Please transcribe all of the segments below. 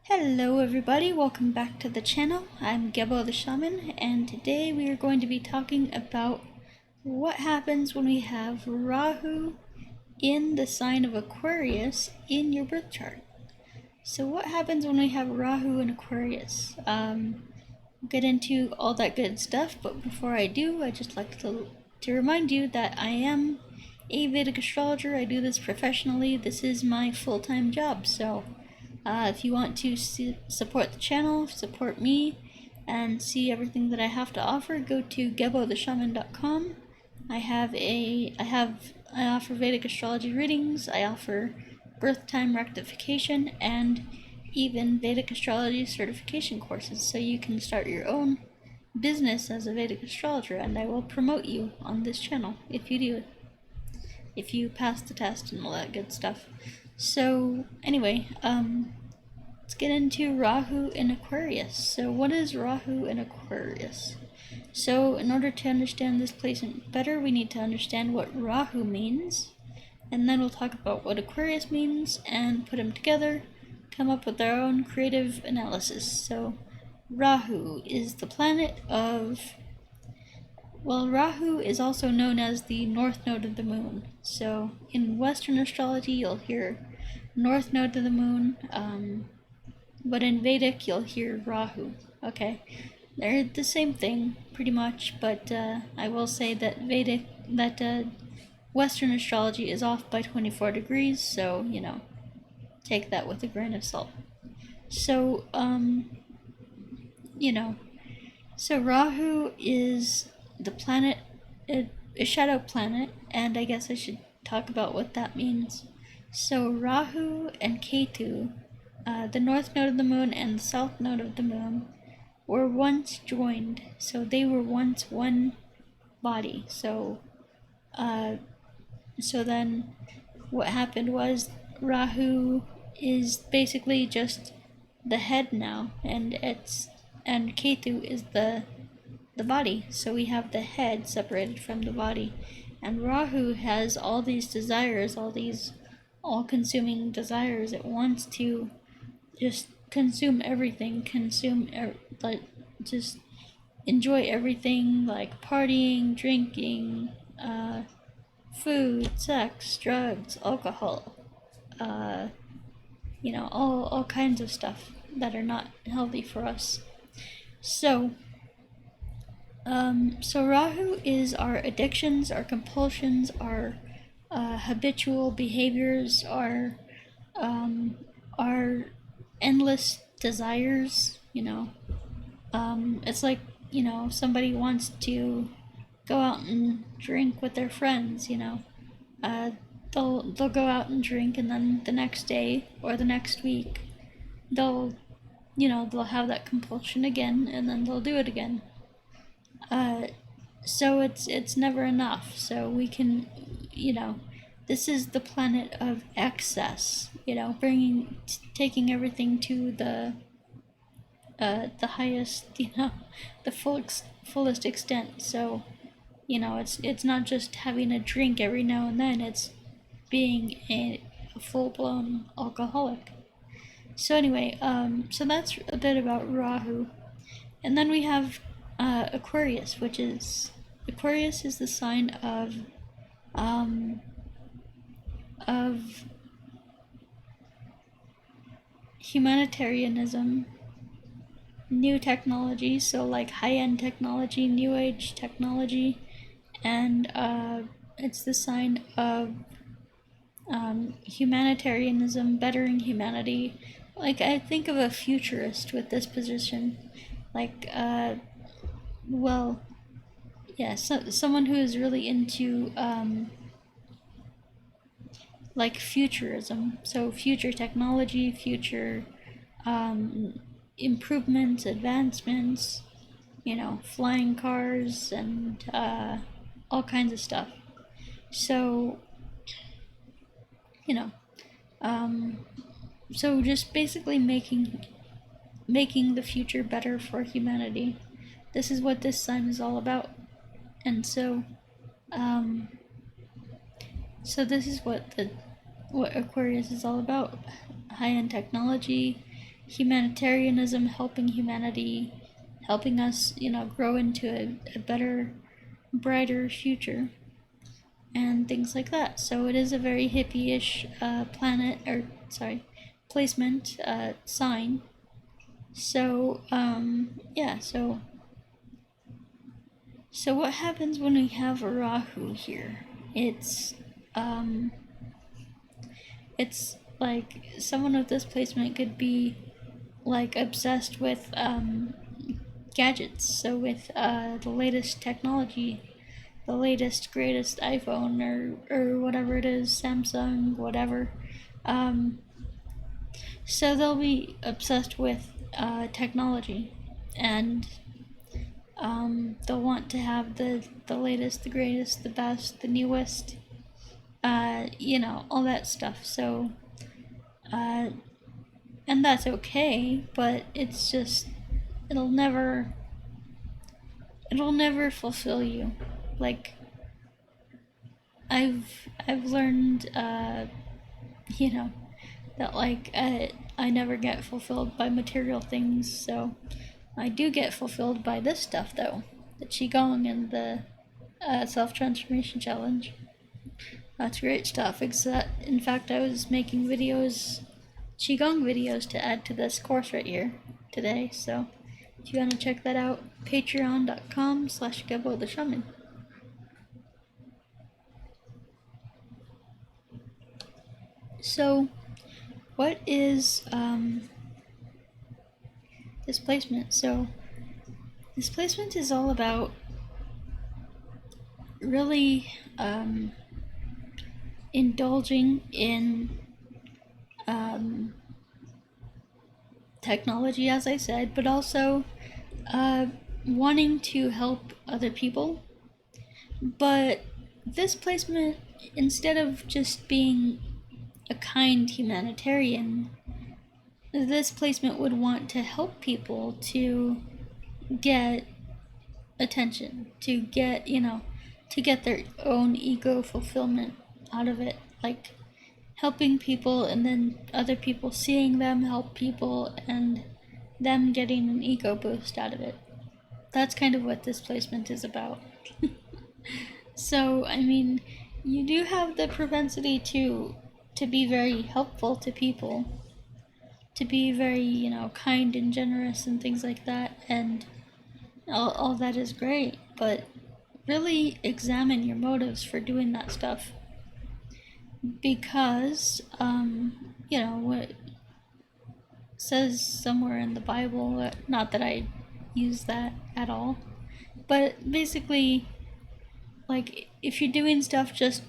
Hello everybody, welcome back to the channel. I'm Gebo the Shaman, and today we are going to be talking about what happens when we have Rahu in the sign of Aquarius in your birth chart. So what happens when we have Rahu in Aquarius? We'll get into all that good stuff, but before I do, I'd just like to remind you that I am a Vedic astrologer. I do this professionally. This is my full-time job, so if you want to support the channel, support me, and see everything that I have to offer, go to gebotheshaman.com. I offer Vedic astrology readings. I offer birth time rectification and even Vedic astrology certification courses, so you can start your own business as a Vedic astrologer, and I will promote you on this channel if you pass the test and all that good stuff. So anyway, let's get into Rahu in Aquarius. So what is Rahu in Aquarius? So in order to understand this placement better, we need to understand what Rahu means, and then we'll talk about what Aquarius means and put them together, come up with our own creative analysis. So Rahu is the planet of, well, Rahu is also known as the north node of the moon. So in Western astrology, you'll hear north node of the moon, but in Vedic, you'll hear Rahu. Okay, they're the same thing, pretty much, but I will say that Western astrology is off by 24 degrees, so, take that with a grain of salt. So, so Rahu is the planet, a shadow planet, and I guess I should talk about what that means. So Rahu and Ketu, the north node of the moon and the south node of the moon, were once joined. So they were once one body. So then what happened was Rahu is basically just the head now, and Ketu is the body. So we have the head separated from the body, and Rahu has all these desires, all these all-consuming desires. It wants to just consume everything, just enjoy everything, like partying, drinking, food, sex, drugs, alcohol, all kinds of stuff that are not healthy for us. So Rahu is our addictions, our compulsions, our habitual behaviors, our endless desires. It's like, somebody wants to go out and drink with their friends. They'll go out and drink, and then the next day or the next week they'll have that compulsion again, and then they'll do it again. So it's never enough. So we can, this is the planet of excess, taking everything to the highest, the fullest extent. So, it's not just having a drink every now and then, it's being a full-blown alcoholic. So anyway, so that's a bit about Rahu. And then we have Aquarius, Aquarius is the sign of humanitarianism, new technology, so like high-end technology, new age technology, and it's the sign of humanitarianism, bettering humanity. Like, I think of a futurist with this position, like someone who is really into like futurism, so future technology, future improvements, advancements, flying cars, and all kinds of stuff. So, so just basically making the future better for humanity. This is what this sign is all about. And so this is what Aquarius is all about. High-end technology, humanitarianism, helping humanity, helping us, grow into a better, brighter future, and things like that. So it is a very hippie-ish placement, sign. So, yeah, so what happens when we have Rahu here? It's like someone with this placement could be like obsessed with gadgets. So with the latest technology, the latest greatest iPhone or whatever it is, Samsung, whatever. So they'll be obsessed with technology, and they'll want to have the latest, the greatest, the best, the newest, all that stuff. So, and that's okay, but it's just, it'll never fulfill you. Like, I've learned, that like I never get fulfilled by material things. So I do get fulfilled by this stuff though, the qigong and the self-transformation challenge. That's great stuff. In fact, I was making videos, qigong videos, to add to this course right here today. So if you want to check that out, patreon.com/Gebo the Shaman. So, what is displacement? So, displacement is all about really indulging in technology, as I said, but also wanting to help other people. But this placement, instead of just being a kind humanitarian, this placement would want to help people to get attention, to get, to get their own ego fulfillment out of it. Like helping people and then other people seeing them help people and them getting an ego boost out of it. That's kind of what this placement is about. So, I mean, you do have the propensity to be very helpful to people, to be very, kind and generous and things like that, and all that is great, but really examine your motives for doing that stuff. Because, what says somewhere in the Bible, not that I use that at all, but basically, like, if you're doing stuff just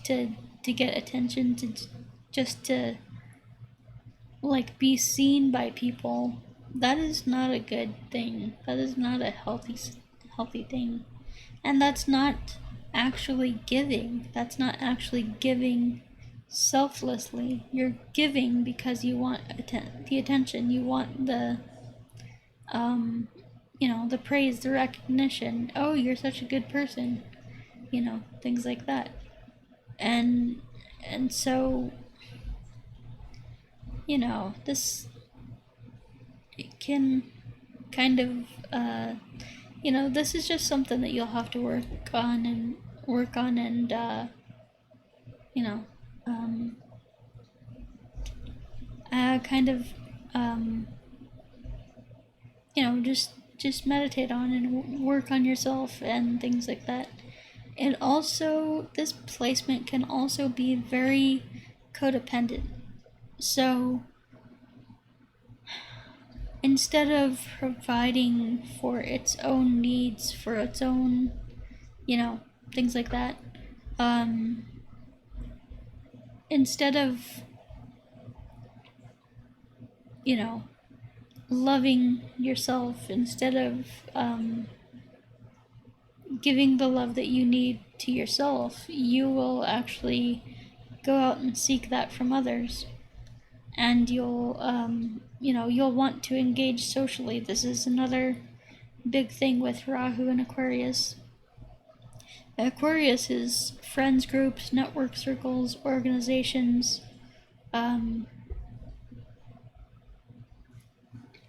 to get attention, to like be seen by people, that is not a good thing. That is not a healthy thing. And that's not actually giving. That's not actually giving selflessly. You're giving because you want the attention. You want the the praise, the recognition. Oh, you're such a good person. Things like that. And so, this, it can kind of, this is just something that you'll have to work on and kind of, just meditate on and work on yourself and things like that. And also, this placement can also be very codependent. So, instead of providing for its own needs, for its own, things like that, instead of, loving yourself, instead of giving the love that you need to yourself, you will actually go out and seek that from others. And you'll want to engage socially. This is another big thing with Rahu and Aquarius. Aquarius is friends groups, network circles, organizations,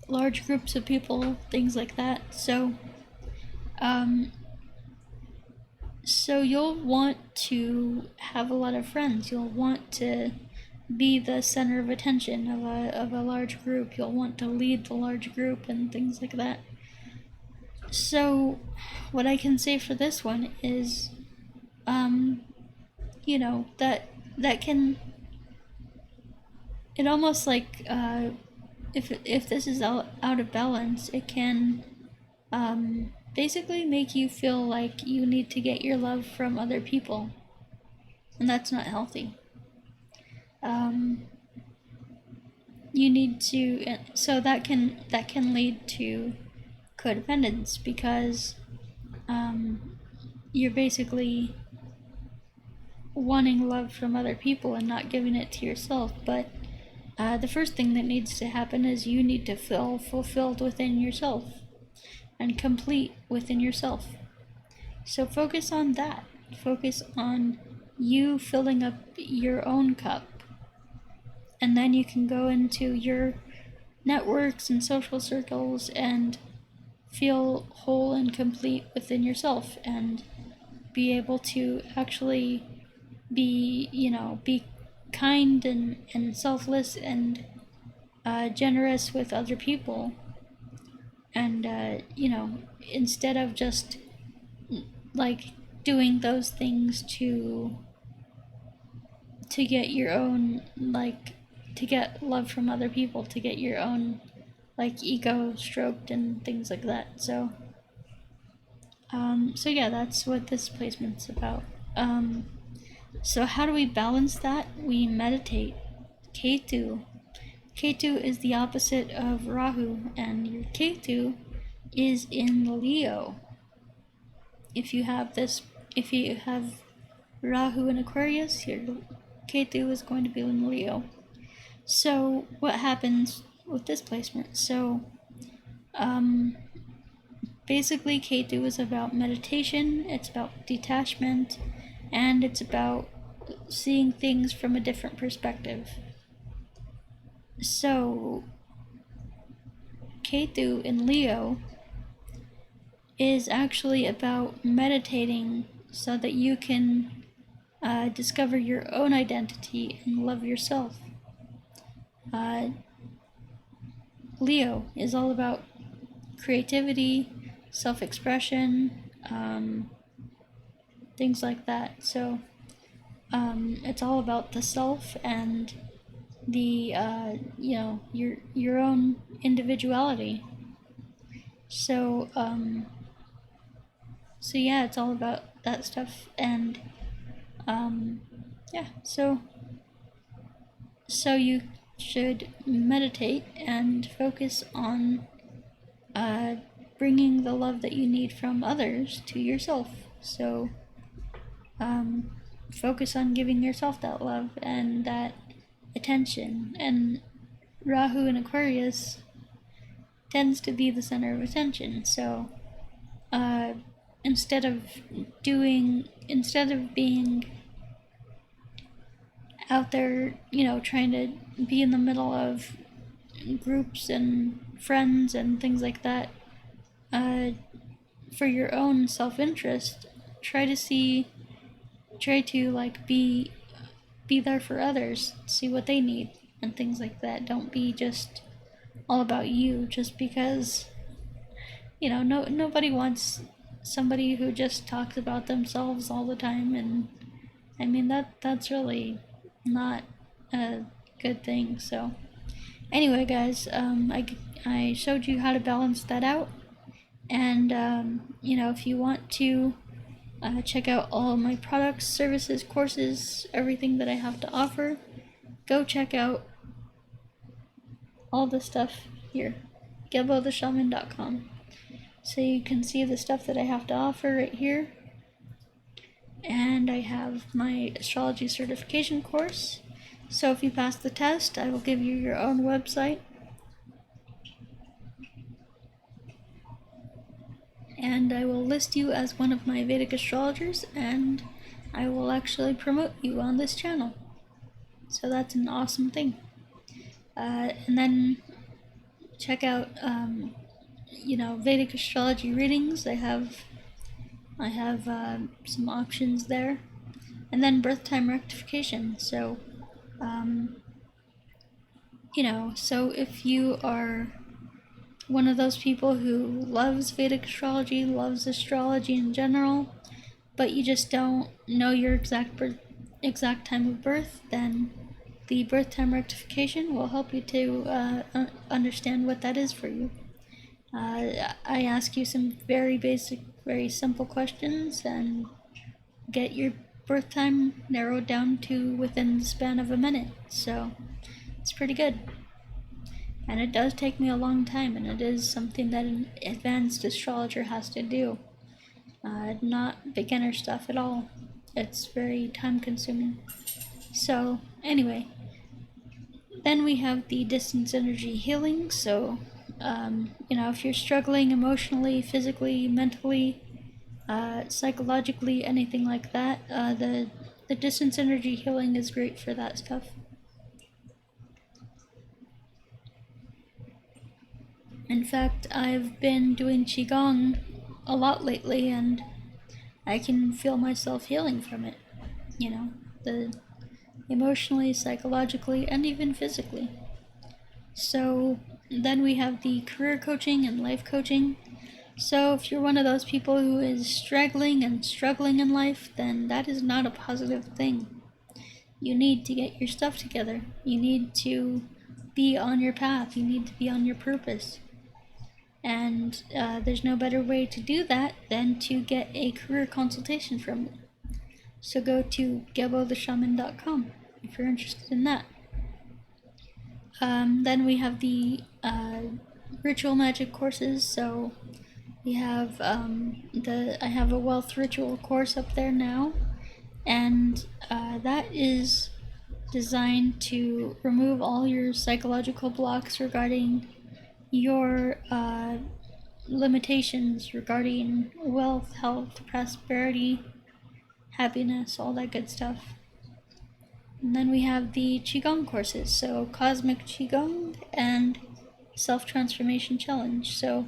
large groups of people, things like that. So you'll want to have a lot of friends. You'll want to be the center of attention of a large group. You'll want to lead the large group and things like that. So what I can say for this one is, you know, that can, it almost like, if this is out of balance, it can basically make you feel like you need to get your love from other people, and that's not healthy. You need to, so that can lead to codependence, because you're basically wanting love from other people and not giving it to yourself. But the first thing that needs to happen is you need to feel fulfilled within yourself and complete within yourself. So focus on that. Focus on you filling up your own cup. And then you can go into your networks and social circles and feel whole and complete within yourself, and be able to actually be, be kind and selfless and generous with other people. And, instead of just like doing those things to get your own, like, to get love from other people, to get your own, like, ego stroked and things like that. So yeah, that's what this placement's about. So how do we balance that? We meditate. Ketu is the opposite of Rahu, and your Ketu is in Leo. If you have Rahu in Aquarius, your Ketu is going to be in Leo. So what happens with this placement? So basically Ketu is about meditation, it's about detachment, and it's about seeing things from a different perspective. So Ketu in Leo is actually about meditating so that you can discover your own identity and love yourself. Leo is all about creativity, self-expression, things like that. So it's all about the self and the your own individuality. So yeah, it's all about that stuff. And yeah, so you should meditate and focus on bringing the love that you need from others to yourself. So focus on giving yourself that love and that attention. And Rahu in Aquarius tends to be the center of attention. So instead of being out there, trying to be in the middle of groups and friends and things like that, for your own self-interest, try to like be there for others, see what they need and things like that. Don't be just all about you, just because nobody wants somebody who just talks about themselves all the time. And I mean, that's really not a good thing. So anyway, guys, I showed you how to balance that out. And if you want to check out all my products, services, courses, everything that I have to offer, go check out all the stuff here, GeboTheShaman.com. So you can see the stuff that I have to offer right here. And I have my astrology certification course. So if you pass the test, I will give you your own website. And I will list you as one of my Vedic astrologers, and I will actually promote you on this channel. So that's an awesome thing. And then check out, Vedic astrology readings. I have some options there. And then birth time rectification. So, so if you are one of those people who loves Vedic astrology, loves astrology in general, but you just don't know your exact time of birth, then the birth time rectification will help you to understand what that is for you. I ask you some very basic, very simple questions and get your birth time narrowed down to within the span of a minute. So it's pretty good. And it does take me a long time, and it is something that an advanced astrologer has to do. Not beginner stuff at all. It's very time consuming. So, anyway, then we have the distance energy healing. So, if you're struggling emotionally, physically, mentally, psychologically, anything like that, the distance energy healing is great for that stuff. In fact, I've been doing Qigong a lot lately, and I can feel myself healing from it. Emotionally, psychologically, and even physically. So then we have the career coaching and life coaching. So if you're one of those people who is struggling in life, then that is not a positive thing. You need to get your stuff together. You need to be on your path. You need to be on your purpose. And there's no better way to do that than to get a career consultation from me. So go to gebotheshaman.com if you're interested in that. Then we have the ritual magic courses. So we have I have a wealth ritual course up there now, and that is designed to remove all your psychological blocks regarding your limitations regarding wealth, health, prosperity, happiness, all that good stuff. And then we have the Qigong courses, so Cosmic Qigong and Self-Transformation Challenge. So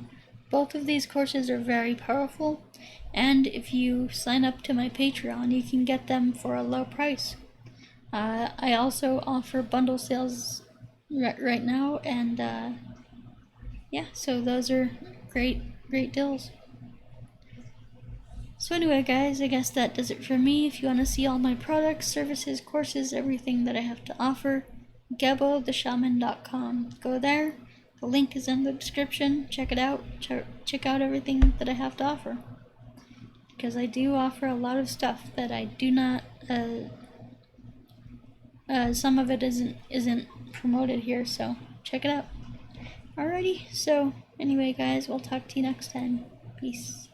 both of these courses are very powerful, and if you sign up to my Patreon, you can get them for a low price. I also offer bundle sales right now, and so those are great deals. So anyway, guys, I guess that does it for me. If you want to see all my products, services, courses, everything that I have to offer, gebotheshaman.com. Go there. The link is in the description. Check it out. Check out everything that I have to offer. Because I do offer a lot of stuff that I do not... some of it isn't promoted here, so check it out. Alrighty, so anyway, guys, we'll talk to you next time. Peace.